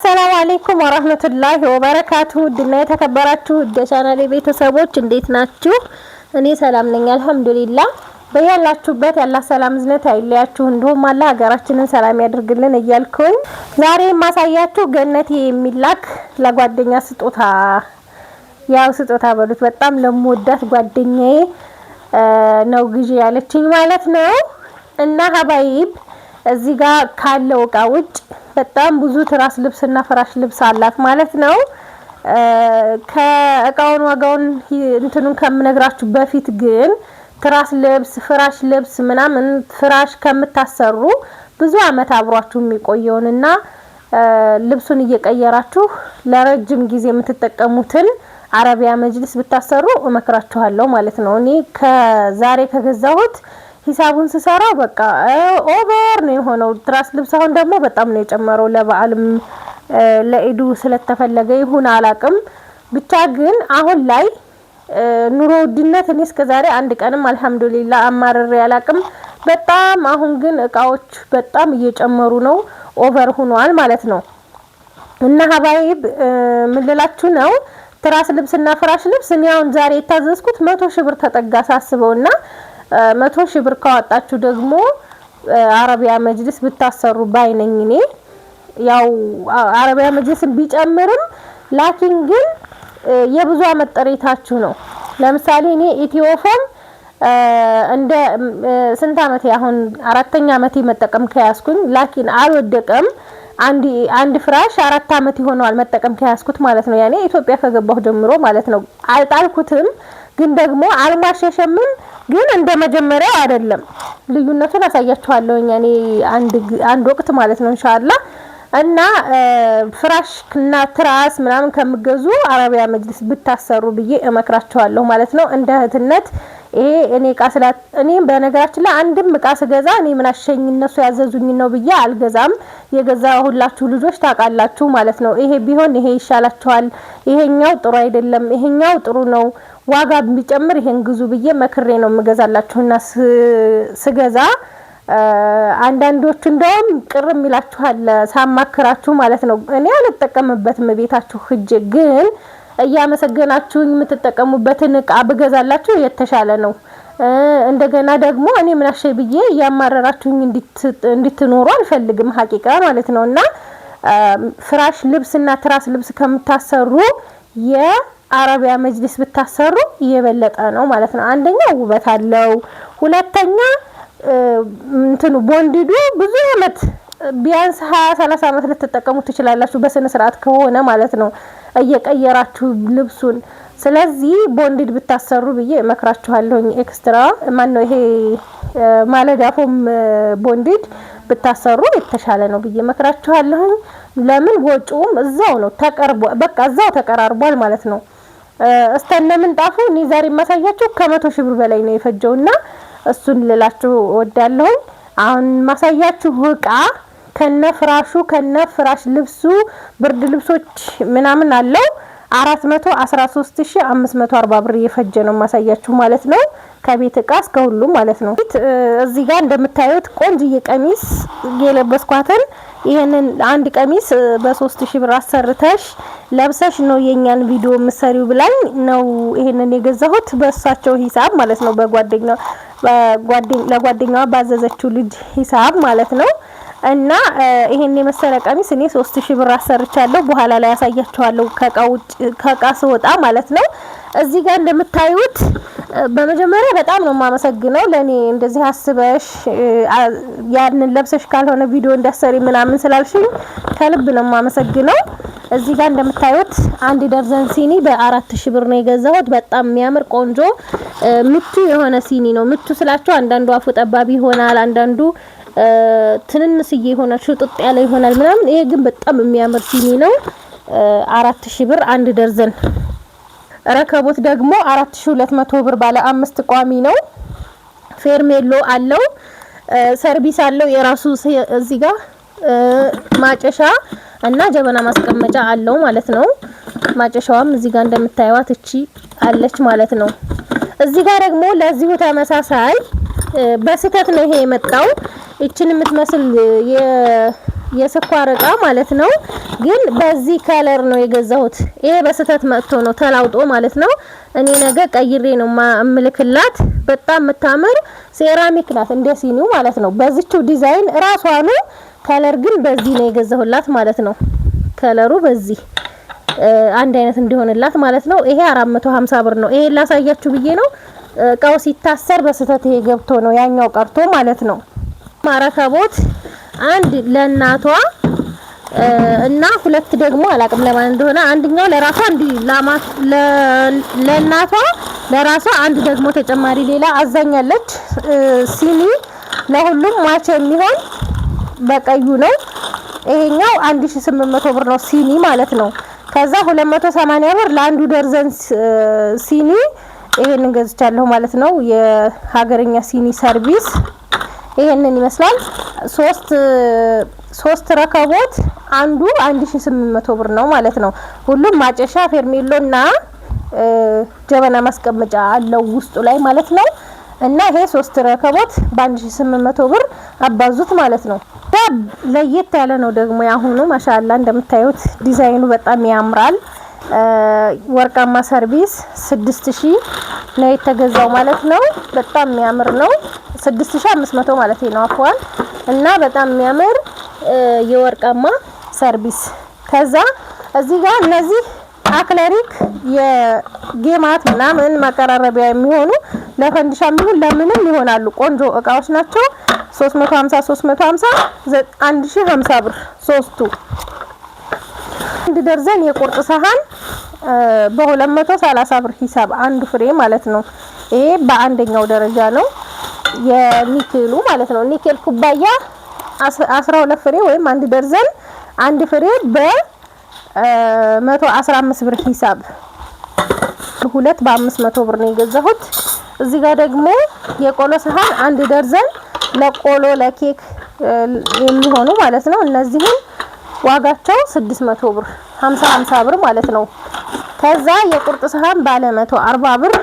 ሰላም አለይኩም ወራህመቱላሂ ወበረካቱ ድና የተከበራችሁ የቻናሌ ቤተሰቦች እንዴት ናችሁ? እኔ ሰላም ነኝ አልহামዱሊላህ። በያላችሁበት ያላህ ሰላም ዝነት አይለያችሁ፣ እንዲሁም አላህ ሀገራችንን ሰላም ያድርግልን እያልኩኝ ዛሬ ማሳያችሁ ገነቴ የሚላክ ለጓደኛ ስጦታ ያው ስጦታ በሉት በጣም ለምወዳት ጓደኛዬ ነው ግዢ ያለችኝ ማለት ነው። እና ሀባይብ እዚህ ጋር ካለው እቃ ውጭ በጣም ብዙ ትራስ ልብስና ፍራሽ ልብስ አላት ማለት ነው። ከእቃውን ዋጋውን እንትኑን ከምነግራችሁ በፊት ግን ትራስ ልብስ ፍራሽ ልብስ ምናምን ፍራሽ ከምታሰሩ ብዙ አመት አብሯችሁ የሚቆየውንና ልብሱን እየቀየራችሁ ለረጅም ጊዜ የምትጠቀሙትን አረቢያ መጅሊስ ብታሰሩ እመክራችኋለሁ ማለት ነው። እኔ ከዛሬ ከገዛሁት ሂሳቡን ስሰራ በቃ ኦቨር ነው የሆነው። ትራስ ልብስ አሁን ደግሞ በጣም ነው የጨመረው። ለበዓልም ለኢዱ ስለተፈለገ ይሁን አላቅም፣ ብቻ ግን አሁን ላይ ኑሮ ውድነት እኔ እስከዛሬ አንድ ቀንም አልহামዱሊላህ አማርሬ አላቅም። በጣም አሁን ግን እቃዎች በጣም እየጨመሩ ነው፣ ኦቨር ሆኗል ማለት ነው። እና ሀባይብ ምን ልላችሁ ነው፣ ትራስ ልብስና ፍራሽ ልብስ እኔ አሁን ዛሬ የታዘዝኩት 100 ሺህ ብር ተጠጋ ሳስበውና 100 ሺህ ብር ካወጣችሁ ደግሞ አረቢያ መጅሊስ ብታሰሩ ባይነኝ እኔ። ያው አረቢያ መጅሊስን ቢጨምርም ላኪን ግን የብዙ አመት ጥሪታችሁ ነው። ለምሳሌ እኔ ኢትዮፎም እንደ ስንት አመት አሁን አራተኛ አመት መጠቀም ከያዝኩኝ ላኪን አልወደቀም። አንድ ፍራሽ 4 አመት ይሆነዋል መጠቀም ከያዝኩት ማለት ነው። ያኔ ኢትዮጵያ ከገባሁ ጀምሮ ማለት ነው። አልጣልኩትም ግን ደግሞ አልማሸሸምም፣ ግን እንደ መጀመሪያው አይደለም። ልዩነቱን አሳያችኋለሁ እኔ አንድ ወቅት ማለት ነው ኢንሻአላህ። እና ፍራሽ እና ትራስ ምናምን ከምገዙ አረቢያ መጅሊስ ብታሰሩ ብዬ እመክራችኋለሁ ማለት ነው። እንደ እህትነት ይሄ እኔ ቃስላት እኔ በነገራችን ላይ አንድም እቃ ስገዛ እኔ ምን አሸኝ እነሱ ያዘዙኝ ነው ብዬ አልገዛም። የገዛሁላችሁ ልጆች ታውቃላችሁ ማለት ነው። ይሄ ቢሆን ይሄ ይሻላችኋል፣ ይሄኛው ጥሩ አይደለም፣ ይሄኛው ጥሩ ነው፣ ዋጋ ቢጨምር ይሄን ግዙ ብዬ መክሬ ነው የምገዛላችሁና ስገዛ አንዳንዶቹ እንደውም ቅርም ይላችኋል ሳማክራችሁ ማለት ነው። እኔ አልተጠቀምበትም ቤታችሁ ሂጅ፣ ግን እያመሰገናችሁኝ የምትጠቀሙበትን እቃ ብገዛላችሁ የተሻለ ነው። እንደገና ደግሞ እኔ ምን አሸይ ብዬ ያማረራችሁኝ እንድትኖሩ አልፈልግም ሐቂቃ ማለት ነውና ፍራሽ ልብስና ትራስ ልብስ ከምታሰሩ የአረቢያ መጅሊስ ብታሰሩ የበለጠ ነው ማለት ነው። አንደኛ ውበት አለው፣ ሁለተኛ እንትኑ ቦንዲዱ ብዙ አመት ቢያንስ 20-30 አመት ልትጠቀሙ ትችላላችሁ በስነ ስርዓት ከሆነ ማለት ነው እየቀየራችሁ ልብሱን። ስለዚህ ቦንዲድ ብታሰሩ ብዬ እመክራችኋለሁ። ኤክስትራ ማን ነው ይሄ ማለዳፎም ቦንዲድ ብታሰሩ የተሻለ ነው ብዬ እመክራችኋለሁ። ለምን ወጪውም እዛው ነው ተቀርቧል፣ በቃ እዛው ተቀራርቧል ማለት ነው። እስተነ ምንጣፉ እኔ ዛሬ ማሳያችሁ ከ100 ሺህ ብር በላይ ነው የፈጀውና እሱን ልላችሁ ወዳለሁ። አሁን ማሳያችሁ እቃ ከነፍራሹ ከነፍራሽ ልብሱ ብርድ ልብሶች ምናምን አለው 413540 ብር የፈጀ ነው ማሳያችሁ ማለት ነው። ከቤት እቃ እስከ ሁሉ ማለት ነው። እዚህ ጋር እንደምታዩት ቆንጅዬ ቀሚስ የለበስኳትን ይሄንን አንድ ቀሚስ በ3000 ብር አሰርተሽ ለብሰሽ ነው የኛን ቪዲዮ መስሪው ብላኝ ነው ይሄንን የገዛሁት በእሳቸው ሂሳብ ማለት ነው። ለጓደኛዋ ባዘዘችው ልጅ ሂሳብ ማለት ነው። እና ይሄን የመሰለ ቀሚስ እኔ 3000 ብር አሰርቻለሁ። በኋላ ላይ ያሳያችኋለሁ ከቃ ስወጣ ማለት ነው። እዚህ ጋር እንደምታዩት በመጀመሪያ በጣም ነው ማመሰግነው ለኔ እንደዚህ አስበሽ ያንን ለብሰሽ ካልሆነ ቪዲዮ እንዳሰሪ ምናምን ስላልሽኝ ከልብ ነው ማመሰግነው። እዚህ ጋር እንደምታዩት 1 ደርዘን ሲኒ በ4000 ብር ነው የገዛሁት። በጣም የሚያምር ቆንጆ ምቹ የሆነ ሲኒ ነው። ምቹ ስላችሁ አንዳንዱ አፉ ጠባቢ ይሆናል፣ አንዳንዱ ትንንስዬ ይሆናል፣ ሽጥጥ ያለ ይሆናል ምናምን። ይሄ ግን በጣም የሚያምር ሲኒ ነው። 4000 ብር 1 ደርዘን። ረከቦት ደግሞ 4200 ብር ባለ 5 ቋሚ ነው። ፌርሜሎ አለው፣ ሰርቪስ አለው የራሱ እዚህ ጋር ማጨሻ እና ጀበና ማስቀመጫ አለው ማለት ነው። ማጨሻዋም እዚህ ጋር እንደምታዩት እቺ አለች ማለት ነው። እዚህ ጋር ደግሞ ለዚሁ ተመሳሳይ በስህተት ነው ይሄ የመጣው። እቺን የምትመስል የስኳር እቃ ማለት ነው። ግን በዚህ ከለር ነው የገዛሁት። ይሄ በስተት መጥቶ ነው ተላውጦ ማለት ነው። እኔ ነገ ቀይሬ ነው እምልክላት። በጣም የምታምር ሴራሚክ ናት እንደ ሲኒው ማለት ነው። በዚህው ዲዛይን ራሷ ነው ከለር ግን በዚህ ነው የገዛሁላት ማለት ነው። ከለሩ በዚህ አንድ አይነት እንዲሆንላት ማለት ነው። ይሄ 450 ብር ነው። ይሄ ላሳያችሁ ብዬ ነው። እቃው ሲታሰር በስተት ይሄ ገብቶ ነው ያኛው ቀርቶ ማለት ነው። ማረከቦት አንድ ለእናቷ እና ሁለት ደግሞ አላቅም ለማን እንደሆነ አንደኛው ለራሷ አንድ ለእናቷ ለራሷ አንድ ደግሞ ተጨማሪ ሌላ አዛኛለች። ሲኒ ለሁሉም ማች የሚሆን በቀዩ ነው። ይሄኛው 1800 ብር ነው ሲኒ ማለት ነው። ከዛ 280 ብር ለአንዱ ደርዘን ሲኒ ይሄንን ገዝቻለሁ ማለት ነው። የሀገርኛ ሲኒ ሰርቪስ ይሄንን ይመስላል። ሶስት ረከቦት አንዱ 1800 ብር ነው ማለት ነው። ሁሉም ማጨሻ ፌርሜሎና ጀበና ማስቀመጫ አለው ውስጡ ላይ ማለት ነው። እና ይሄ 3 ረከቦት በ1800 ብር አባዙት ማለት ነው። ለየት ያለ ነው ደግሞ ያሁኑ ማሻአላ እንደምታዩት ዲዛይኑ በጣም ያምራል። ወርቃማ ሰርቪስ 6000 ነው የተገዛው ማለት ነው። በጣም የሚያምር ነው። 6500 ማለት ነው አፏን እና በጣም የሚያምር የወርቃማ ሰርቪስ። ከዛ እዚህ ጋር እነዚህ አክለሪክ የጌማት ምናምን ማቀራረቢያ የሚሆኑ ለፈንዲሻም ቢሆን ለምንም ይሆናሉ። ቆንጆ እቃዎች ናቸው። 350 1050 ብር ሶስቱ። አንድ ደርዘን የቁርጥ ሰሃን በ230 ብር ሂሳብ አንዱ ፍሬ ማለት ነው። ይሄ በአንደኛው ደረጃ ነው የኒኬሉ ማለት ነው። ኒኬል ኩባያ 12 ፍሬ ወይም አንድ ደርዘን አንድ ፍሬ በ115 ብር ሂሳብ ሁለት በ500 ብር ነው የገዛሁት። እዚህ ጋር ደግሞ የቆሎ ሰሃን አንድ ደርዘን ለቆሎ ለኬክ የሚሆኑ ማለት ነው። እነዚህም ዋጋቸው 600 ብር 50 ብር ማለት ነው። ከዛ የቁርጥ ሰሃን ባለ 140 ብር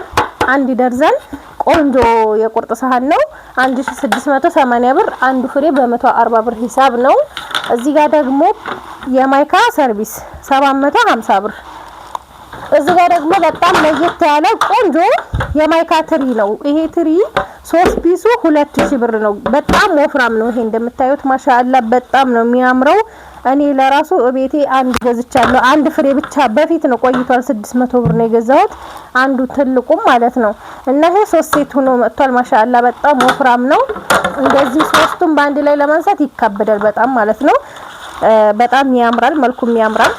አንድ ደርዘን ቆንጆ የቁርጥ ሰሃን ነው 1680 ብር አንዱ ፍሬ በ140 ብር ሂሳብ ነው። እዚህ ጋር ደግሞ የማይካ ሰርቪስ 750 ብር። እዚህ ጋር ደግሞ በጣም ለየት ያለ ቆንጆ የማይካ ትሪ ነው። ይሄ ትሪ 3 ፒሱ 2000 ብር ነው። በጣም ወፍራም ነው። ይሄ እንደምታዩት ማሻአላ በጣም ነው የሚያምረው። እኔ ለራሱ እቤቴ አንድ ገዝቻለሁ። አንድ ፍሬ ብቻ በፊት ነው ቆይቷል። 600 ብር ነው የገዛሁት አንዱ ትልቁም ማለት ነው። እና ይሄ 3 ሴት ሆኖ መጥቷል። ማሻአላ በጣም ወፍራም ነው። እንደዚህ ሶስቱም በአንድ ላይ ለማንሳት ይካበዳል በጣም ማለት ነው። በጣም ያምራል፣ መልኩም ያምራል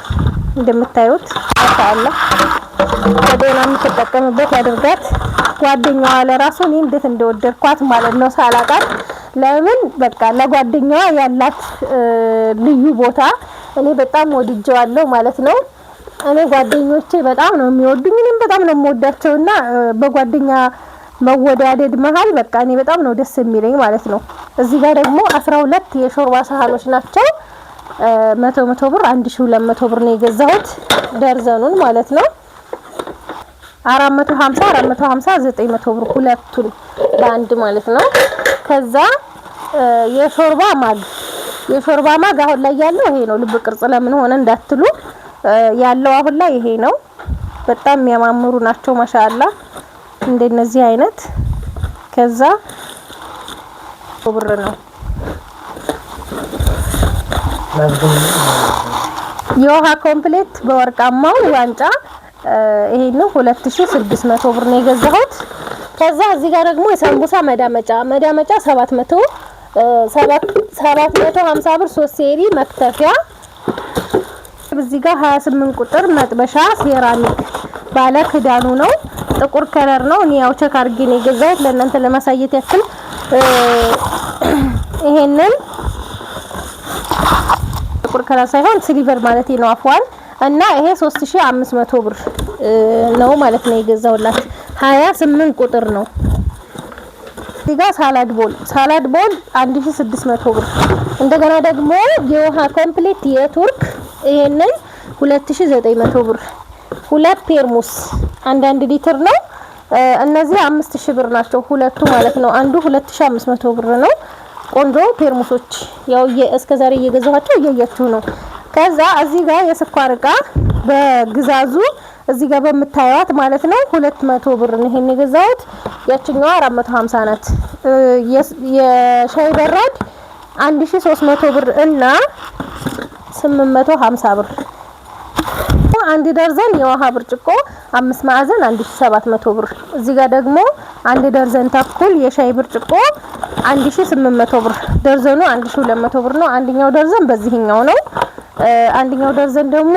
እንደምታዩት ማሻአላ። ወደና የምትጠቀምበት ያድርጋት። ጓደኛዋ ለራሱ እኔ እንዴት እንደወደድኳት ማለት ነው ሳላቃት። ለምን በቃ ለጓደኛዋ ያላት ልዩ ቦታ እኔ በጣም ወድጄዋለሁ ማለት ነው። እኔ ጓደኞቼ በጣም ነው የሚወዱኝ፣ እኔም በጣም ነው የምወዳቸውና በጓደኛ መወዳደድ መሃል በቃ እኔ በጣም ነው ደስ የሚለኝ ማለት ነው። እዚህ ጋር ደግሞ 12 የሾርባ ሳህኖች ናቸው 100 ብር 1200 ብር ነው የገዛሁት ደርዘኑን ማለት ነው። 450 900 ብር ሁለቱን በአንድ ማለት ነው። ከዛ የሾርባ ማግ አሁን ላይ ያለው ይሄ ነው። ልብ ቅርጽ ለምን ሆነ እንዳትሉ ያለው አሁን ላይ ይሄ ነው። በጣም የሚያማምሩ ናቸው ማሻአላ እንደነዚህ አይነት። ከዛ ብር ነው የውሃ ኮምፕሌት በወርቃማው ዋንጫ ይሄ ነው 2600 ብር ነው የገዛሁት። ከዛ እዚህ ጋር ደግሞ የሳምቡሳ መዳመጫ 750 ብር 3 ሴሪ መክተፊያ። እዚህ ጋር 28 ቁጥር መጥበሻ ሴራሚክ ባለ ክዳኑ ነው። ጥቁር ከለር ነው። እኔ ያው ቸክ አድርጌ ነው የገዛሁት ለእናንተ ለማሳየት ያክል። ይሄንን ጥቁር ከለር ሳይሆን ሲልቨር ማለት ነው አፍዋን። እና ይሄ 3500 ብር ነው ማለት ነው የገዛሁላት። 28 ቁጥር ነው። እዚህ ጋር ሳላድ ቦል 1600 ብር። እንደገና ደግሞ የውሃ ኮምፕሌት የቱርክ ይሄንን 2900 ብር። ሁለት ቴርሙስ አንድ ሊትር ነው። እነዚህ 5000 ብር ናቸው ሁለቱ ማለት ነው። አንዱ 2500 ብር ነው። ቆንጆ ፔርሙሶች ያው እስከዛሬ እየገዛኋቸው እያያችሁ ነው። ከዛ እዚህ ጋር የስኳር እቃ በግዛዙ እዚህ ጋር በምታዩት ማለት ነው 200 ብር ነው ይሄን የገዛሁት። ያችኛዋ 450 ናት። የሻይ በራድ 1300 ብር እና 850 ብር። አንድ ደርዘን የውሃ ብርጭቆ 5 ማዕዘን 1700 ብር። እዚህ ጋር ደግሞ አንድ ደርዘን ተኩል የሻይ ብርጭቆ 1800 ብር። ደርዘኑ 1200 ብር ነው። አንደኛው ደርዘን በዚህኛው ነው። አንደኛው ደርዘን ደግሞ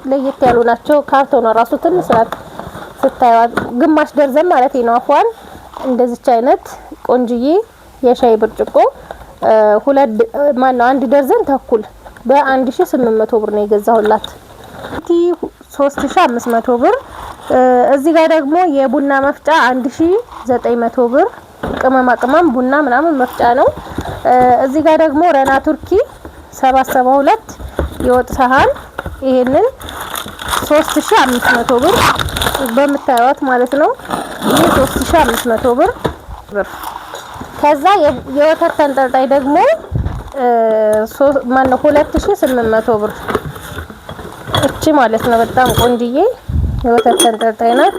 ለየት ያሉ ናቸው። ካርቶኑ ራሱ ትንሽ ናት ስታዩት፣ ግማሽ ደርዘን ማለት ነው። አፏን እንደዚች አይነት ቆንጅዬ የሻይ ብርጭቆ አንድ ደርዘን ተኩል በ1800 ብር ነው የገዛሁላት። 3500 ብር። እዚህ ጋር ደግሞ የቡና መፍጫ 1900 ብር። ቅመማ ቅመም ቡና ምናምን መፍጫ ነው። እዚህ ጋር ደግሞ ረና ቱርኪ 772 የወጥ ሰሃን ይሄንን 3500 ብር በምታዩት ማለት ነው። ይሄ 3500 ብር። ከዛ የወተት ተንጠልጣይ ደግሞ 2800 ብር እቺ ማለት ነው። በጣም ቆንጅዬ የወተት ተንጠልጣይ ናት።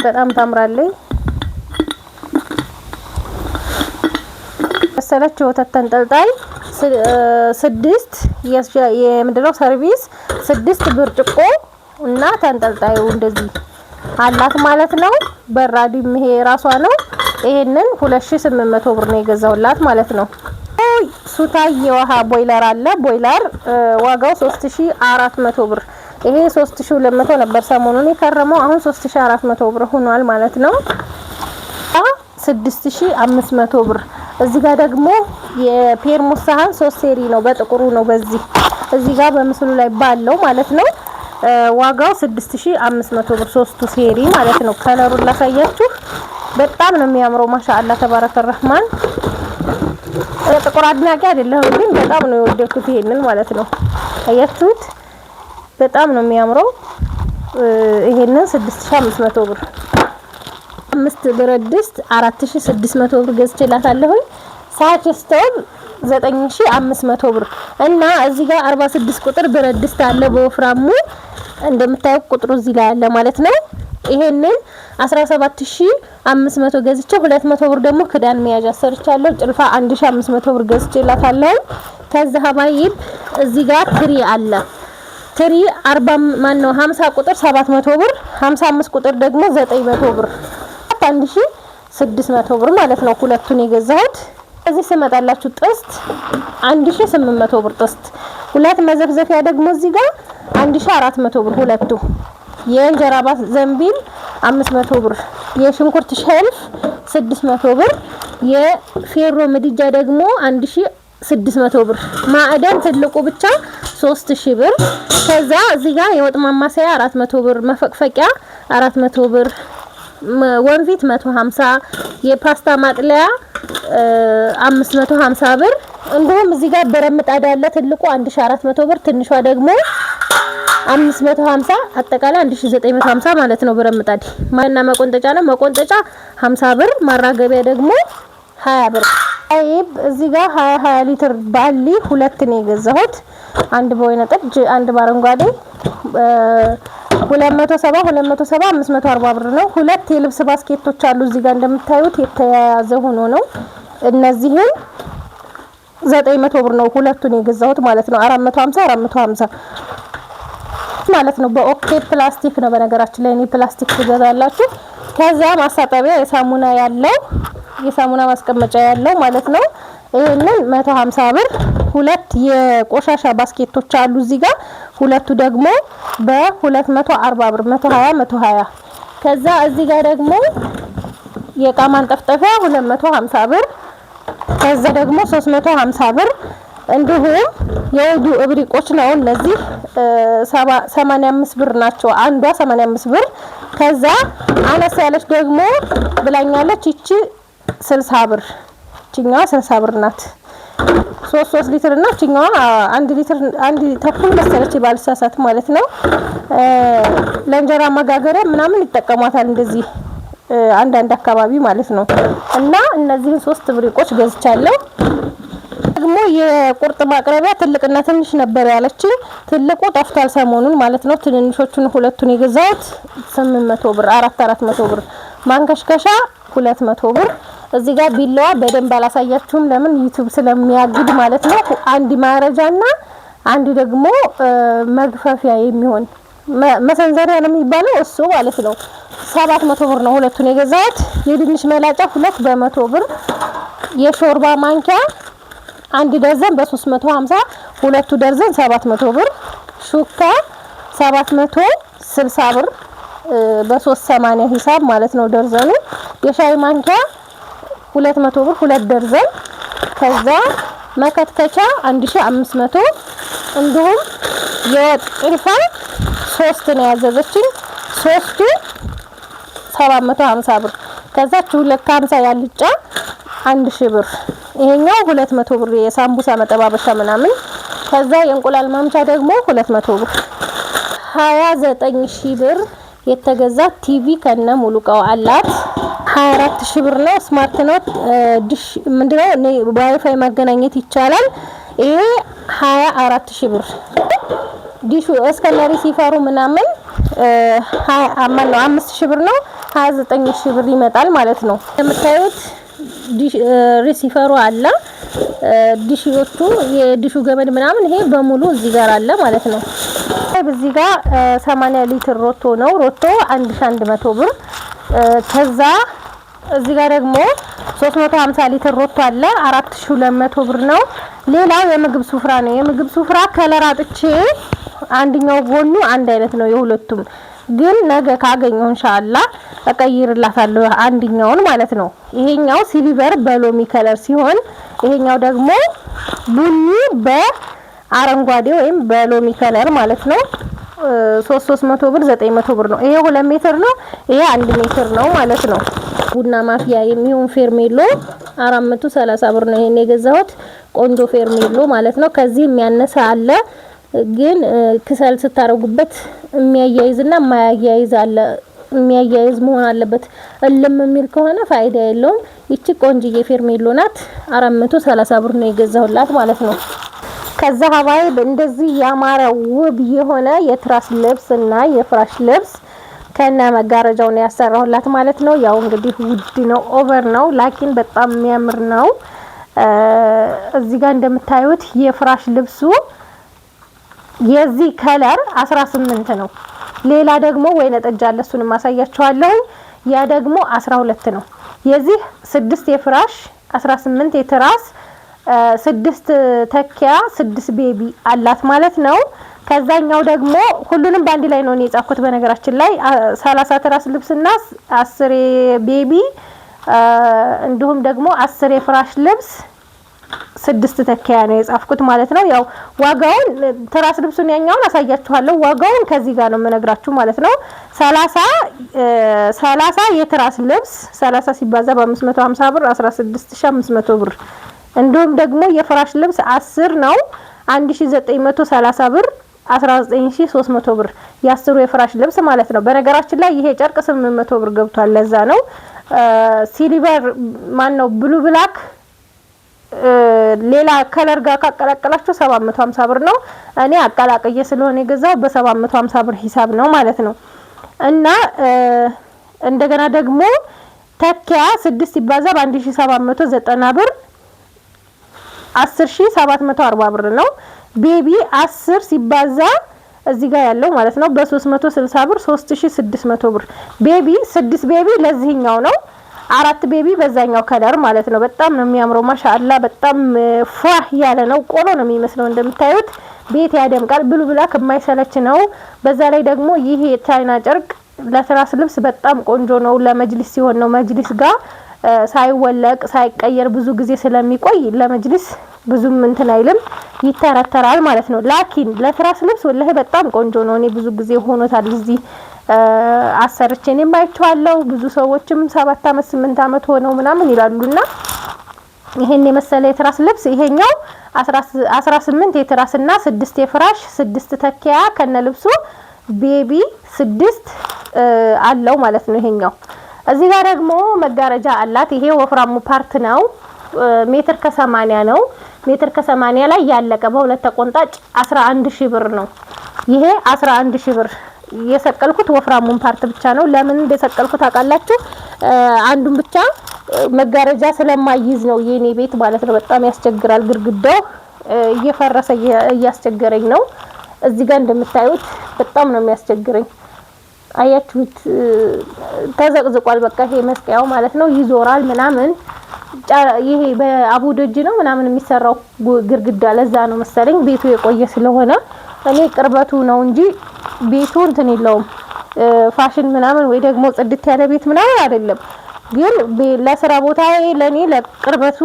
በጣም ታምራለች። መሰለች የወተት ተንጠልጣይ 6 የምንድነው ሰርቪስ 6 ብርጭቆ እና ተንጠልጣዩ እንደዚህ አላት ማለት ነው። በራዲም ይሄ ራሷ ነው። ይሄንን 2800 ብር ነው የገዛውላት ማለት ነው። ሱታይ የውሃ ቦይለር አለ። ቦይለር ዋጋው 3400 ብር። ይሄ 3200 ነበር ሰሞኑን የከረመው። አሁን 3400 ብር ሆኗል ማለት ነው። 6500 ብር። እዚህ ጋር ደግሞ የፔርሙስ ሳህን 3 ሴሪ ነው። በጥቁሩ ነው እዚህ ጋር በምስሉ ላይ ባለው ማለት ነው። ዋጋው 6500 ብር 3 ሴሪ ማለት ነው። ከለሩን ላሳያችሁ። በጣም ነው የሚያምረው። ማሻአላ ተባረከ ረህማን። ጥቁር አድናቂ አይደለም ግን በጣም ነው የወደድኩት ይሄንን ማለት ነው። አያችሁት? በጣም ነው የሚያምረው። ይሄንን 6500 ብር። 5 ብረት ድስት 4600 ብር ገዝቼላታለሁ። ሳች ስቶቭ 9500 ብር እና እዚህ ጋር 46 ቁጥር ብረት ድስት አለ በወፍራሙ እንደምታዩት ቁጥሩ እዚህ ላይ አለ ማለት ነው። ይሄንን 17500 ገዝቼ 200 ብር ደግሞ ክዳን መያዣ ሰርቻለሁ። ጭልፋ 1500 ብር ገዝቼላታለሁ። ከዛ ሀባይብ እዚህ ጋር ትሪ አለ። ትሪ 50 ቁጥር 700 ብር፣ 55 ቁጥር ደግሞ 900 ብር፣ 1600 ብር ማለት ነው። ሁለቱን የገዛሁት። እዚህ ስመጣላችሁ ጥስት 1800 ብር ጥስት። ሁለት መዘፍዘፊያ ደግሞ እዚህ ጋር 1400 ብር ሁለቱ። የእንጀራ ባስ ዘንቢል 500 ብር። የሽንኩርት ሸልፍ 600 ብር። የፌሮ ምድጃ ደግሞ 1600 ብር። ማዕደን ትልቁ ብቻ 3000 ብር። ከዛ እዚህ ጋር የወጥ ማማሰያ 400 ብር፣ መፈቅፈቂያ 400 ብር፣ ወንፊት 150፣ የፓስታ ማጥለያ 550 ብር። እንዲሁም እዚህ ጋር በረምጣድ አለ። ትልቁ 1400 ብር፣ ትንሿ ደግሞ 550፣ አጠቃላይ 1950 ማለት ነው። በረምጣድ ማና መቆንጠጫ ነው። መቆንጠጫ 50 ብር፣ ማራገቢያ ደግሞ 20 ብር። አይብ እዚህ ጋር 20 ሊትር ባሊ ሁለት ነው የገዛሁት። አንድ በወይነ ጠጅ፣ አንድ በአረንጓዴ 270 540 ብር ነው። ሁለት የልብስ ባስኬቶች አሉ እዚህ ጋር እንደምታዩት የተያያዘ ሆኖ ነው። እነዚህን 900 ብር ነው ሁለቱን የገዛሁት ማለት ነው። 450 ማለት ነው። በኦኬ ፕላስቲክ ነው በነገራችን ላይ እኔ ፕላስቲክ ትገዛላችሁ። ከዛ ማሳጠቢያ የሳሙና ያለው የሳሙና ማስቀመጫ ያለው ማለት ነው። ይሄንን 150 ብር። ሁለት የቆሻሻ ባስኬቶች አሉ እዚህ ጋር። ሁለቱ ደግሞ በ240 ብር 120 ከዛ እዚህ ጋር ደግሞ የእቃ ማንጠፍጠፊያ 250 ብር። ከዛ ደግሞ 350 ብር። እንዲሁም የውዱ እብሪቆች ነው እነዚህ 85 ብር ናቸው። አንዷ 85 ብር። ከዛ አነስ ያለች ደግሞ ብላኛለች እቺ 60 ብር። እቺኛዋ 60 ብር ናት። 3 ሊትር እና እቺኛዋ 1 ሊትር 1 ተኩል መሰለች ባልሳሳት ማለት ነው። ለእንጀራ መጋገሪያ ምናምን ይጠቀሟታል እንደዚህ አንዳንድ አካባቢ ማለት ነው። እና እነዚህን 3 ብሪቆች ገዝቻለሁ። ደግሞ የቁርጥ ማቅረቢያ ትልቅና ትንሽ ነበር ያለችኝ። ትልቁ ጠፍቷል ሰሞኑን ማለት ነው። ትንንሾቹን ሁለቱን የገዛሁት 800 ብር 400 ብር። ማንከሽከሻ 200 ብር። እዚህ ጋር ቢላዋ በደንብ አላሳያችሁም ለምን ዩቲዩብ ስለሚያግድ ማለት ነው። አንድ ማረጃና አንድ ደግሞ መግፈፊያ የሚሆን መሰንዘሪያ ነው የሚባለው እሱ ማለት ነው። 700 ብር ነው ሁለቱን የገዛሁት። የድንች መላጫ 2 በ100 ብር። የሾርባ ማንኪያ አንድ ደርዘን በ350 ሁለቱ ደርዘን 700 ብር። ሹካ 760 ብር በ380 ሂሳብ ማለት ነው ደርዘኑ። የሻይ ማንኪያ 200 ብር 2 ደርዘን። ከዛ መከትከቻ 1500 እንዲሁም የወጥ ጭልፋ 3 ነው ያዘዘችኝ። 3ቱ 750 ብር። ከዛ 250 ያልጫ 1000 ብር። ይሄኛው 200 ብር የሳምቡሳ መጠባበሻ ምናምን። ከዛ የእንቁላል ማምቻ ደግሞ 200 ብር። 29000 ብር የተገዛ ቲቪ ከነ ሙሉ እቃው አላት። 24000 ብር ነው። ስማርት ነው። ዲሽ ምንድነው ዋይፋይ ማገናኘት ይቻላል። ይሄ 24000 ብር። ዲሹ እስከነ ሪሲቨሩ ምናምን 5000 ብር ነው። 29000 ብር ይመጣል ማለት ነው። የምታዩት ሪሲቨሩ አለ። ዲሽዎቹ የዲሹ ገመድ ምናምን ይሄ በሙሉ እዚህ ጋር አለ ማለት ነው። በዚህ ጋር 80 ሊትር ሮቶ ነው። ሮቶ 1100 ብር። ከዛ እዚህ ጋር ደግሞ 350 ሊትር ሮቶ አለ 4200 ብር ነው። ሌላው የምግብ ሱፍራ ነው። የምግብ ሱፍራ ከለር አጥቼ አንደኛው ጎኑ አንድ አይነት ነው የሁለቱም፣ ግን ነገ ካገኘው ኢንሻአላህ እቀይርላታለሁ አንደኛውን ማለት ነው። ይሄኛው ሲልቨር በሎሚ ከለር ሲሆን ይሄኛው ደግሞ ቡኒ በአረንጓዴ ወይም በሎሚ ከለር ማለት ነው። 300 ብር 900 ብር ነው። ይሄ 2 ሜትር ነው። ይሄ 1 ሜትር ነው ማለት ነው። ቡና ማፍያ የሚሆን ፌርሜሎ 430 ብር ነው ይሄን የገዛሁት። ቆንጆ ፌርሜሎ ማለት ነው። ከዚህ የሚያነሳ አለ፣ ግን ክሰል ስታረጉበት የሚያያይዝና ማያያይዝ አለ። የሚያያይዝ መሆን አለበት። እልም የሚል ከሆነ ፋይዳ የለውም። ይቺ ቆንጅዬ ፌርሜሎ ናት። 430 ብር ነው የገዛሁላት ማለት ነው። ከዛ ሀባይ እንደዚህ ያማረ ውብ የሆነ የትራስ ልብስ እና የፍራሽ ልብስ ከነ መጋረጃው ነው ያሰራሁላት ማለት ነው። ያው እንግዲህ ውድ ነው፣ ኦቨር ነው፣ ላኪን በጣም የሚያምር ነው። እዚህ ጋር እንደምታዩት የፍራሽ ልብሱ የዚህ ከለር 18 ነው። ሌላ ደግሞ ወይነ ጠጅ አለ፣ እሱን ማሳያችኋለሁ። ያ ደግሞ 12 ነው። የዚህ 6 የፍራሽ 18 የትራስ 6 ተኪያ 6 ቤቢ አላት ማለት ነው። ከዛኛው ደግሞ ሁሉንም ባንዲ ላይ ነው የጻፍኩት በነገራችን ላይ 30 ትራስ ልብስና 10 ቤቢ እንዲሁም ደግሞ 10 የፍራሽ ልብስ 6 ተኪያ ነው የጻፍኩት ማለት ነው። ያው ዋጋውን ትራስ ልብሱን ያኛውን አሳያችኋለሁ። ዋጋውን ከዚህ ጋር ነው የምነግራችሁ ማለት ነው። 30 የትራስ ልብስ 30 ሲባዛ በ550 ብር 16500 ብር። እንዲሁም ደግሞ የፍራሽ ልብስ 10 ነው 1930 ብር 19300 ብር። የ10 የፍራሽ ልብስ ማለት ነው። በነገራችን ላይ ይሄ ጨርቅ 800 ብር ገብቷል። ለዛ ነው ሲልቨር ማን ነው ብሉ ብላክ ሌላ ከለር ጋር ካቀላቀላችሁ 750 ብር ነው። እኔ አቀላቀየ ስለሆነ የገዛው በ750 ብር ሂሳብ ነው ማለት ነው። እና እንደገና ደግሞ ተኪያ 6 ሲባዛ በ1790 ብር 10740 ብር ነው። ቤቢ 10 ሲባዛ እዚህ ጋር ያለው ማለት ነው በ360 ብር 3600 ብር። ቤቢ 6 ቤቢ ለዚህኛው ነው። 4 ቤቢ በዛኛው ከለር ማለት ነው። በጣም ነው የሚያምረው ማሻአላ። በጣም ፏህ ያለ ነው። ቆሎ ነው የሚመስለው እንደምታዩት። ቤት ያደምቃል። ብሉ ብላክ የማይሰለች ነው። በዛ ላይ ደግሞ ይሄ የቻይና ጨርቅ ለትራስ ልብስ በጣም ቆንጆ ነው። ለመጅሊስ ሲሆን ነው መጅሊስ ጋር ሳይወለቅ ሳይቀየር ብዙ ጊዜ ስለሚቆይ ለመጅሊስ ብዙም እንትን አይልም፣ ይተረተራል ማለት ነው። ላኪን ለትራስ ልብስ ወላሂ በጣም ቆንጆ ነው። እኔ ብዙ ጊዜ ሆኖታል እዚህ አሰርቼ እኔም አይቼዋለሁ። ብዙ ሰዎችም 7 አመት 8 አመት ሆነው ምናምን ይላሉና ይሄን የመሰለ የትራስ ልብስ ይሄኛው 18 የትራስና 6 የፍራሽ 6 ተኪያ ከነ ልብሱ ቤቢ 6 አለው ማለት ነው ይሄኛው። እዚህ ጋር ደግሞ መጋረጃ አላት። ይሄ ወፍራሙ ፓርት ነው። ሜትር ከ80 ነው። ሜትር ከ80 ላይ ያለቀ በሁለት ተቆንጣጭ 11000 ብር ነው። ይሄ 11000 ብር የሰቀልኩት ወፍራሙን ፓርት ብቻ ነው። ለምን እንደሰቀልኩት ታውቃላችሁ? አንዱን ብቻ መጋረጃ ስለማይይዝ ነው የኔ ቤት ማለት ነው። በጣም ያስቸግራል። ግድግዳው እየፈረሰ እያስቸገረኝ ነው። እዚህ ጋር እንደምታዩት በጣም ነው የሚያስቸግረኝ። አያችሁት? ተዘቅዝቋል። በቃ ይሄ መስቀያው ማለት ነው ይዞራል ምናምን። ይሄ በአቡ ደጅ ነው ምናምን የሚሰራው ግድግዳ፣ ለዛ ነው መሰለኝ ቤቱ የቆየ ስለሆነ። እኔ ቅርበቱ ነው እንጂ ቤቱ እንትን የለውም ፋሽን ምናምን ወይ ደግሞ ጽድት ያለ ቤት ምናምን አይደለም። ግን ለስራ ቦታዬ ለኔ ለቅርበቱ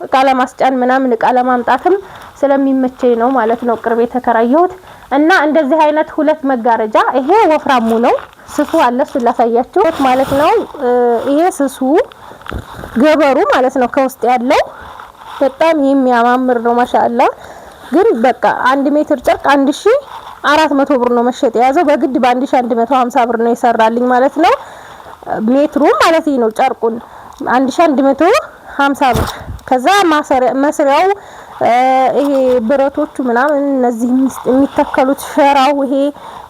እቃ ለማስጫን ምናምን እቃ ለማምጣትም ስለሚመቸኝ ነው ማለት ነው ቅርብ የተከራየሁት። እና እንደዚህ አይነት ሁለት መጋረጃ፣ ይሄ ወፍራሙ ነው ስሱ አለ ስላሳያችሁ ማለት ነው። ይሄ ስሱ ገበሩ ማለት ነው ከውስጥ ያለው በጣም የሚያማምር ነው ማሻአላ። ግን በቃ 1 ሜትር ጨርቅ 1400 ብር ነው መሸጥ የያዘው። በግድ በ1150 ብር ነው ይሰራልኝ ማለት ነው። ሜትሩ ማለት ነው ጨርቁን 1150 ብር። ከዛ መስሪያው ይሄ ብረቶቹ ምናምን እነዚህ የሚተከሉት ሸራው ይሄ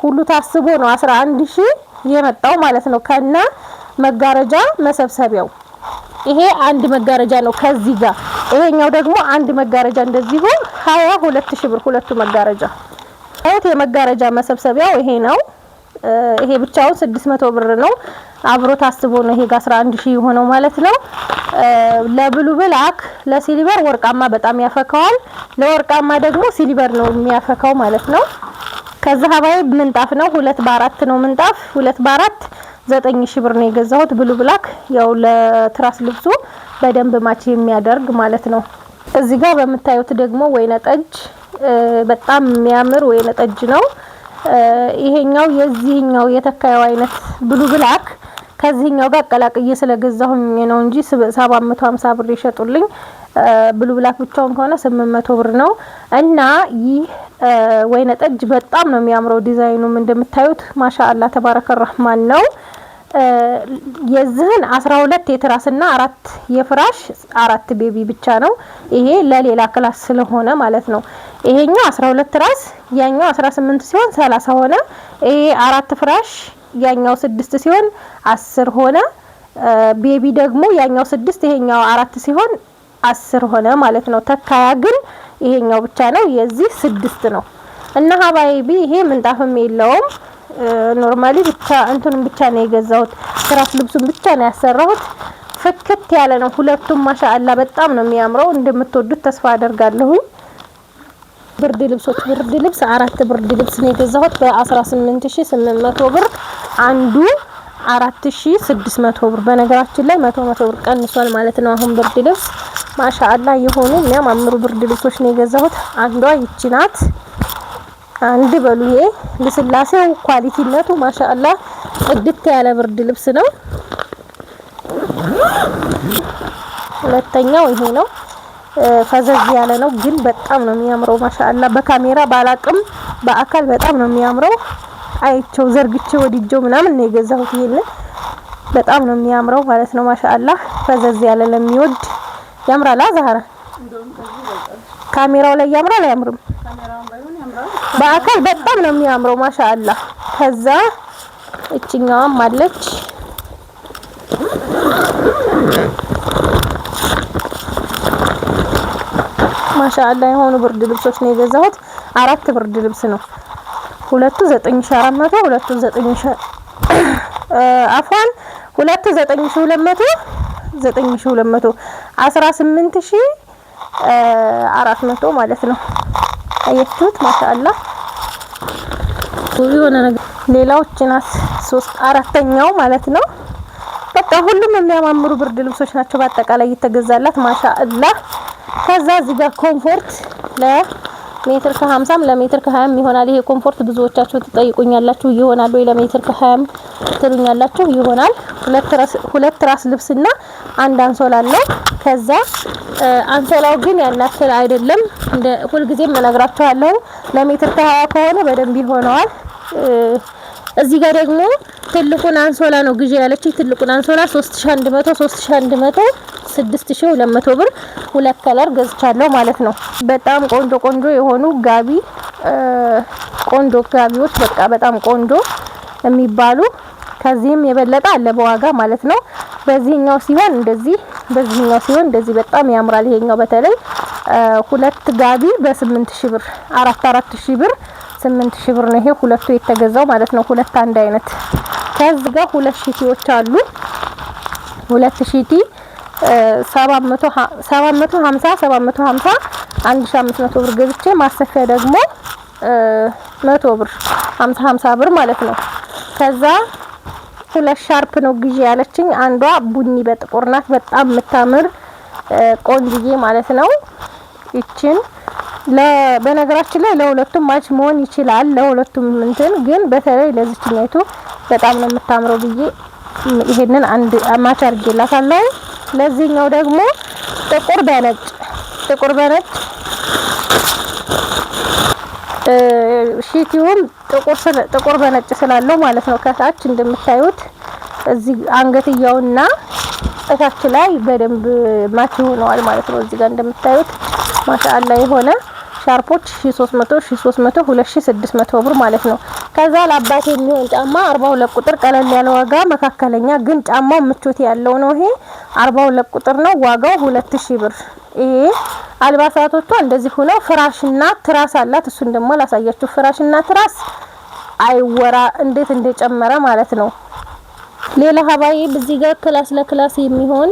ሁሉ ታስቦ ነው 11000 የመጣው ማለት ነው ከነ መጋረጃ መሰብሰቢያው። ይሄ አንድ መጋረጃ ነው ከዚህ ጋር። ይሄኛው ደግሞ አንድ መጋረጃ እንደዚሁ 22000 ብር ሁለቱ መጋረጃ። አይት የመጋረጃ መሰብሰቢያው ይሄ ነው። ይሄ ብቻውን 600 ብር ነው። አብሮ ታስቦ ነው ይሄ ጋር 11000 የሆነው ማለት ነው። ለብሉ ብላክ ለሲልቨር ወርቃማ በጣም ያፈካዋል። ለወርቃማ ደግሞ ሲልቨር ነው የሚያፈካው ማለት ነው። ከዛ ሀባይ ምንጣፍ ነው 2 በ4 ነው ምንጣፍ 2 በ4 9000 ብር ነው የገዛሁት። ብሉ ብላክ ያው ለትራስ ልብሱ በደንብ ማች የሚያደርግ ማለት ነው። እዚህ ጋር በመታዩት ደግሞ ወይነ ጠጅ በጣም የሚያምር ወይነ ጠጅ ነው። ይሄኛው የዚህኛው የተካየው አይነት ብሉ ብላክ ከዚህኛው ጋር ቀላቅዬ ስለገዛሁኝ ነው እንጂ 750 ብር ይሸጡልኝ። ብሉ ብላክ ብቻውን ከሆነ 800 ብር ነው። እና ይህ ወይነ ጠጅ በጣም ነው የሚያምረው። ዲዛይኑም እንደምታዩት ማሻአላ ተባረከ ረህማን ነው። የዚህን 12 የትራስና 4 የፍራሽ 4 ቤቢ ብቻ ነው። ይሄ ለሌላ ክላስ ስለሆነ ማለት ነው። ይሄኛው 12 ትራስ ያኛው 18 ሲሆን 30 ሆነ። ይሄ 4 ፍራሽ ያኛው 6 ሲሆን 10 ሆነ። ቤቢ ደግሞ ያኛው 6 ይሄኛው 4 ሲሆን 10 ሆነ ማለት ነው። ተካያ ግን ይሄኛው ብቻ ነው። የዚህ 6 ነው። እና ሀባይቢ ይሄ ምንጣፍም የለውም። ኖርማሊ ብቻ እንትኑን ብቻ ነው የገዛሁት። ትራስ ልብሱን ብቻ ነው ያሰራሁት። ፍክት ያለ ነው ሁለቱም ማሻአላ በጣም ነው የሚያምረው። እንደምትወዱት ተስፋ አደርጋለሁ። ብርድ ልብሶች ብርድ ልብስ 4 ብርድ ልብስ ነው የገዛሁት በ18800 ብር። አንዱ 4600 ብር። በነገራችን ላይ 100 ብር ቀንሷል ማለት ነው። አሁን ብርድ ልብስ ማሻአላ የሆኑ የሚያማምሩ ብርድ ልብሶች ነው የገዛሁት። አንዷ ይቺ ናት። አንድ በሉ ይሄ ለስላሴው ኳሊቲነቱ ማሻአላ ጽድት ያለ ብርድ ልብስ ነው። ሁለተኛው ይሄ ነው። ፈዘዝ ያለ ነው ግን በጣም ነው የሚያምረው ማሻአላ። በካሜራ ባላቅም በአካል በጣም ነው የሚያምረው። አይቸው ዘርግቼ ወዲጆ ምናምን ነው የገዛሁት። ይሄን በጣም ነው የሚያምረው ማለት ነው ማሻአላ። ፈዘዝ ያለ ለሚወድ ያምራል። አዛራ ካሜራው ላይ ያምራል አያምርም? በአካል በጣም ነው የሚያምረው ማሻአላ። ከዛ እቺኛዋም አለች ማሻአላ። የሆኑ ብርድ ልብሶች ነው የገዛሁት። 4 ብርድ ልብስ ነው። ሁለቱ 9400 ሁለቱ 9000 አፋን ሁለቱ 9200 9200 18400 ማለት ነው። አያችሁት ማሻአላ። የሆነ ነገር ሌላዎች ናት 4ኛው ማለት ነው። በቃ ሁሉም የሚያማምሩ ብርድ ልብሶች ናቸው በአጠቃላይ የተገዛላት ማሻአላ። ከዛ እዚህ ጋር ኮምፎርት ለሜትር ከ50 ለሜትር ከ20 ይሆናል። ይሄ ኮምፎርት ብዙዎቻችሁ ትጠይቁኛላችሁ ይሆናል ወይ ለሜትር ከ20 ትሉኛላችሁ። ይሆናል። ሁለት ትራስ ልብስና አንድ አንሶላ አለው። ከዛ አንሶላው ግን ያናክል አይደለም። እንደ ሁልጊዜም እነግራችኋለሁ ለሜትር ከ20 ከሆነ በደንብ ይሆነዋል። እዚህ ጋር ደግሞ ትልቁን አንሶላ ነው ግዢ ያለችኝ። ትልቁን አንሶላ 3100 6200 ብር ሁለት ከለር ገዝቻለሁ ማለት ነው። በጣም ቆንጆ የሆኑ ጋቢ ቆንጆ ጋቢዎች በቃ በጣም ቆንጆ የሚባሉ ከዚህም የበለጠ አለ በዋጋ ማለት ነው። በዚህኛው ሲሆን እንደዚህ በዚህኛው ሲሆን እንደዚህ በጣም ያምራል። ይሄኛው በተለይ ሁለት ጋቢ በ8000 ብር 4000 ብር 8000 ብር ነው ይሄ ሁለቱ የተገዛው ማለት ነው። ሁለት አንድ አይነት ከዚህ ጋር ሁለት ሺቲዎች አሉ። ሁለት ሺቲ 750 1500 ብር ገዝቼ ማሰፊያ ደግሞ 100 ብር 50 ብር ማለት ነው። ከዛ ሁለት ሻርፕ ነው ግዢ ያለችኝ። አንዷ ቡኒ በጥቁር ናት በጣም የምታምር ቆንጅዬ ማለት ነው። እቺን በነገራችን ላይ ለሁለቱም ማች መሆን ይችላል። ለሁለቱም እንትን ግን በተለይ ለዚህኛይቱ በጣም ነው የምታምረው ብዬ ይሄንን አንድ ማች አድርጌላታለሁ። ለዚህኛው ደግሞ ጥቁር በነጭ ሺቲውም ጥቁር በነጭ ስላለው ማለት ነው። ከታች እንደምታዩት እዚህ አንገትያውና እታች ላይ በደንብ ማች ሆነዋል ማለት ነው። እዚህ ጋር እንደምታዩት ማሻአላ የሆነ ሻርፖች 1300 2600 ብር ማለት ነው። ከዛ ለአባቴ የሚሆን ጫማ 42 ቁጥር ቀለል ያለ ዋጋ መካከለኛ ግን ጫማው ምቾት ያለው ነው። ይሄ 42 ቁጥር ነው ዋጋው 2000 ብር። ይሄ አልባሳቶቿ እንደዚህ ሆነው ፍራሽና ትራስ አላት። እሱን ደግሞ ላሳያችሁ። ፍራሽና ትራስ አይወራ እንዴት እንደጨመረ ማለት ነው። ሌላ ሀባይ በዚህ ጋር ክላስ ለክላስ የሚሆን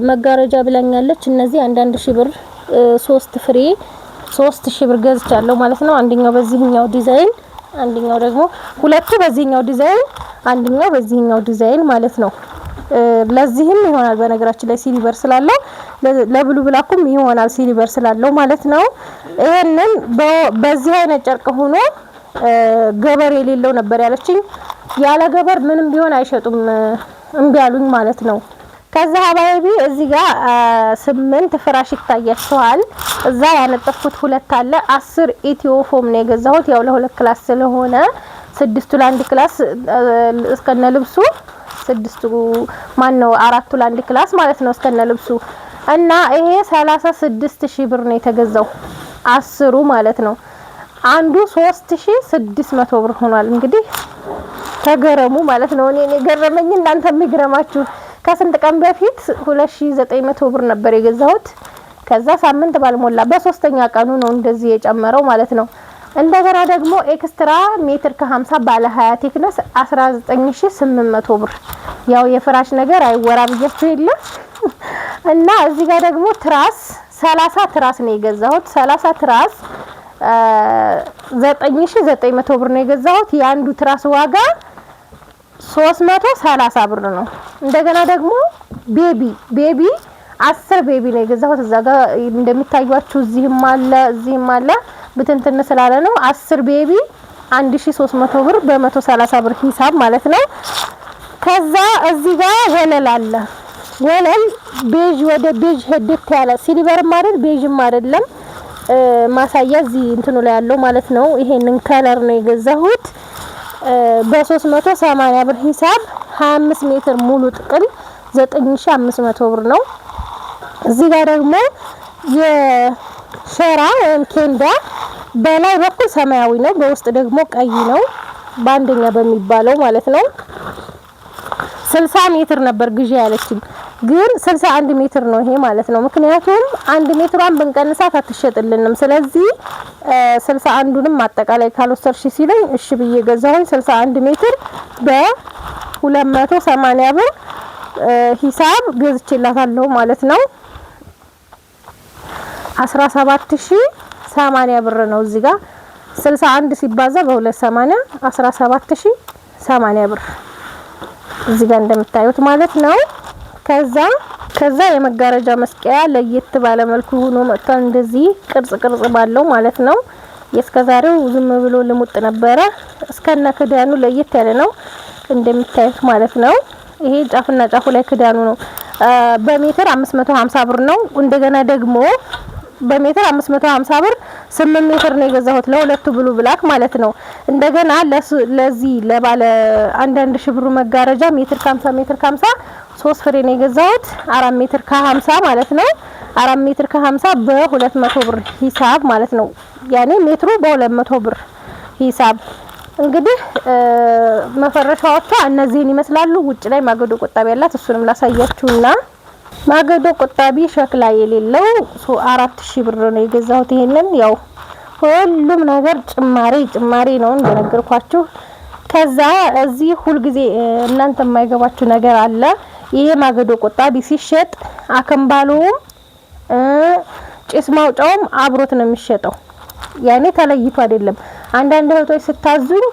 መጋረጃ ብላኛለች። እነዚህ አንዳንድ ሺህ ብር 3 ፍሬ 3000 ብር ገዝቻለሁ ማለት ነው። አንደኛው በዚህኛው ዲዛይን አንደኛው ደግሞ ሁለቱ በዚህኛው ዲዛይን አንደኛው በዚህኛው ዲዛይን ማለት ነው። ለዚህም ይሆናል በነገራችን ላይ ሲሊቨር ስላለው ለብሉ ብላኩም ይሆናል ሲሊቨር ስላለው ማለት ነው። ይሄንን በዚህ አይነት ጨርቅ ሆኖ ገበር የሌለው ነበር ያለችኝ። ያለ ገበር ምንም ቢሆን አይሸጡም እምቢ አሉኝ ማለት ነው። ከዛ ሀባይቢ እዚህ ጋር 8 ፍራሽ ይታያችኋል። እዛ ያነጠፍኩት ሁለት አለ 10 ኢትዮፎም ነው የገዛሁት። ያው ለሁለት ክላስ ስለሆነ 6ቱ ለአንድ ክላስ እስከነ ልብሱ 4ቱ ለአንድ ክላስ ማለት ነው እስከነ ልብሱ እና ይሄ 36000 ብር ነው የተገዛው 10ሩ ማለት ነው። አንዱ 3600 ብር ሆኗል። እንግዲህ ተገረሙ ማለት ነው። እኔ ገረመኝ እናንተ የሚገረማችሁ። ከስንት ቀን በፊት 2900 ብር ነበር የገዛሁት። ከዛ ሳምንት ባልሞላ በሶስተኛ ቀኑ ነው እንደዚህ የጨመረው ማለት ነው። እንደገና ደግሞ ኤክስትራ ሜትር ከ50 ባለ 20 ቴክነስ 19800 ብር። ያው የፍራሽ ነገር አይወራ ብያችሁ የለ እና እዚህ ጋር ደግሞ ትራስ 30 ትራስ ነው የገዛሁት። 30 ትራስ 9900 ብር ነው የገዛሁት። የአንዱ ትራስ ዋጋ 330 ብር ነው። እንደገና ደግሞ ቤቢ 10 ቤቢ ነው የገዛሁት። እዛ ጋር እንደሚታዩአችሁ እዚህም አለ ብትንትን ስላለ ነው። 10 ቤቢ 1300 ብር በ130 ብር ሂሳብ ማለት ነው። ከዛ እዚህ ጋር ወለል አለ። ወለል ቤጅ ወደ ቤጅ ሄድት ያለ ሲልቨርም አይደል ቤጅም አይደለም ማሳያ እዚህ እንትኑ ላይ ያለው ማለት ነው። ይሄንን ከለር ነው የገዛሁት በ380 ብር ሂሳብ 25 ሜትር ሙሉ ጥቅል 9500 ብር ነው። እዚህ ጋር ደግሞ የሸራ ወይም ኬንዳ በላይ በኩል ሰማያዊ ነው፣ በውስጥ ደግሞ ቀይ ነው። በአንደኛ በሚባለው ማለት ነው 60 ሜትር ነበር ግዢ ያለችኝ፣ ግን 61 ሜትር ነው ይሄ ማለት ነው። ምክንያቱም 1 ሜትሯን ብንቀንሳት አትሸጥልንም። ስለዚህ 61ዱንም አጠቃላይ ካልወሰድሽ ሲለኝ እሺ ብዬ ገዛሁኝ። 61 ሜትር በ280 ብር ሂሳብ ገዝቼላታለሁ ማለት ነው። 17080 ብር ነው። እዚህ ጋር 61 ሲባዛ በ280 17080 ብር እዚህ ጋር እንደምታዩት ማለት ነው። ከዛ የመጋረጃ መስቀያ ለየት ባለ መልኩ ሆኖ መጥቷል። እንደዚህ ቅርጽ ባለው ማለት ነው። የስከዛሬው ዝም ብሎ ልሙጥ ነበረ። እስከነ ክዳኑ ለየት ያለ ነው እንደምታዩት ማለት ነው። ይሄ ጫፍና ጫፉ ላይ ክዳኑ ነው። በሜትር 550 ብር ነው። እንደገና ደግሞ በሜትር 550 ብር 8 ሜትር ነው የገዛሁት ለሁለቱ ብሉ ብላክ ማለት ነው። እንደገና ለዚህ ለባለ 1 ብሩ መጋረጃ ሜትር ከ50 ሜትር ከ50 3 ፍሬ ነው የገዛሁት 4 ሜትር ከ50 ማለት ነው። 4 ሜትር ከ50 በ200 ብር ሂሳብ ማለት ነው። ያኔ ሜትሩ በ200 ብር ሂሳብ። እንግዲህ መፈረሻዎቿ እነዚህን ይመስላሉ። ውጭ ላይ ማገዶ ቆጣቢ ያላት እሱንም ላሳያችሁና ማገዶ ቆጣቢ ሸክላ የሌለው 4000 ብር ነው የገዛሁት። ይሄንን ያው ሁሉም ነገር ጭማሪ ነው እንደነገርኳችሁ። ከዛ እዚህ ሁሉ ጊዜ እናንተ የማይገባችሁ ነገር አለ። ይሄ ማገዶ ቆጣቢ ሲሸጥ አከምባሎውም ጭስ ማውጫውም አብሮት ነው የሚሸጠው። ያኔ ተለይቶ አይደለም። አንዳንድ እህቶች ስታዙኝ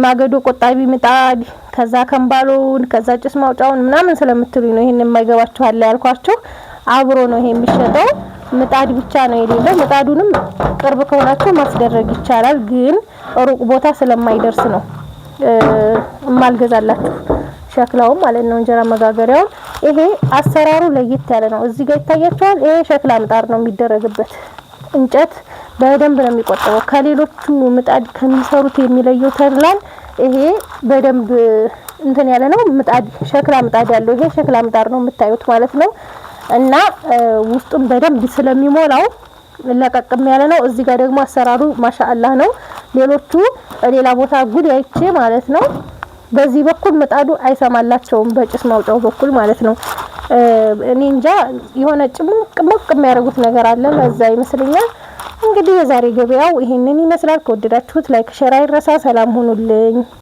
ማገዶ ቆጣቢ ምጣድ ከዛ አከምባሎውን ከዛ ጭስ ማውጫውን ምናምን ስለምትሉኝ ነው ይሄን የማይገባችሁ አለ ያልኳችሁ። አብሮ ነው ይሄ የሚሸጠው። ምጣድ ብቻ ነው የሌለው። ምጣዱንም ቅርብ ከሆናችሁ ማስደረግ ይቻላል፣ ግን ሩቅ ቦታ ስለማይደርስ ነው እማልገዛላችሁ። ሸክላውም ማለት ነው እንጀራ መጋገሪያው። ይሄ አሰራሩ ለየት ያለ ነው። እዚህ ጋር ይታያችኋል። ይሄ ሸክላ ምጣድ ነው የሚደረግበት። እንጨት በደንብ ነው የሚቆጠበው። ከሌሎቹ ምጣድ ከሚሰሩት የሚለየው ተርላን ይሄ በደንብ እንትን ያለ ነው። ምጣድ ሸክላ ምጣድ ያለው ይሄ ሸክላ ምጣድ ነው የምታዩት ማለት ነው። እና ውስጡም በደንብ ስለሚሞላው ለቀቅም ያለ ነው። እዚህ ጋር ደግሞ አሰራሩ ማሻአላህ ነው። ሌሎቹ ሌላ ቦታ ጉድ አይቼ ማለት ነው በዚህ በኩል ምጣዱ አይሰማላቸውም፣ በጭስ ማውጫው በኩል ማለት ነው። እኔ እንጃ የሆነ ጭምቅ የሚያደርጉት ነገር አለ፣ ለዛ ይመስለኛል። እንግዲህ የዛሬ ገበያው ይሄንን ይመስላል። ከወደዳችሁት ላይክ ሼር አይረሳ። ሰላም ሁኑልኝ።